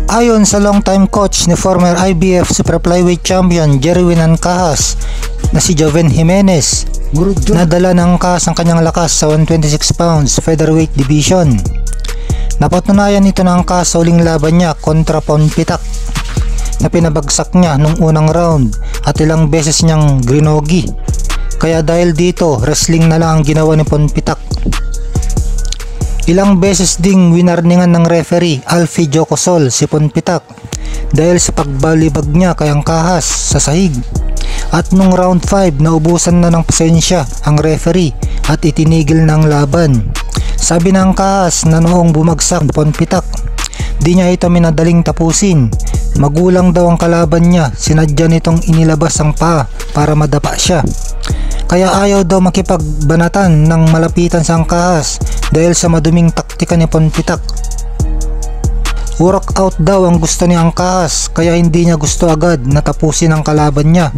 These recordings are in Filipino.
Ayon sa long-time coach ni former IBF Super Flyweight Champion Jerwin Ancajas na si Joven Jimenez, nadala ng Ancajas ang kanyang lakas sa 126 pounds featherweight division. Napatunayan ito ng Ancajas sa uling laban niya kontra Ponpitak na pinabagsak niya nung unang round at ilang beses niyang grinogi. Kaya dahil dito, wrestling na lang ang ginawa ni Ponpitak. Ilang beses ding winarningan ng referee Alfie Jocosol si Ponpitak dahil sa pagbalibag niya kay Ancajas sa sahig. At nung round 5, naubusan na ng pasensya ang referee at itinigil na ang laban. Sabi ng Ancajas na noong bumagsak Ponpitak, di niya ito minadaling tapusin. Magulang daw ang kalaban niya, sinadya nitong inilabas ang paa para madapa siya. Kaya ayaw daw makipagbanatan ng malapitan sa Ancajas dahil sa maduming taktika ni Ponpitak. Workout daw ang gusto ni Ancajas kaya hindi niya gusto agad na tapusin ang kalaban niya.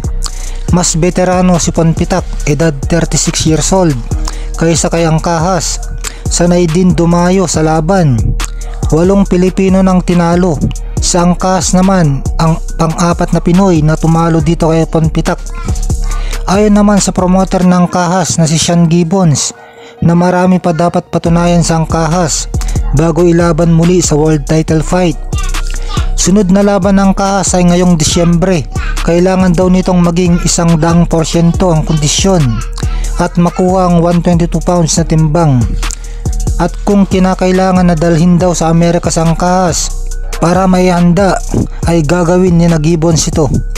Mas veterano si Ponpitak, edad 36 years old, kaysa kay Ancajas. Sanay din dumayo sa laban. 8 Pilipino nang tinalo. Sa Ancajas naman ang pang-apat na Pinoy na tumalo dito kay Ponpitak. Ayon naman sa promoter ng Ancajas na si Sean Gibbons na marami pa dapat patunayan sa Ancajas bago ilaban muli sa world title fight. Sunod na laban ng Ancajas ay ngayong Disyembre. Kailangan daw nitong maging 100% ang kondisyon at makuha ang 122 pounds na timbang. At kung kinakailangan na dalhin daw sa Amerika sa Ancajas para may handa, ay gagawin ni Gibbons ito.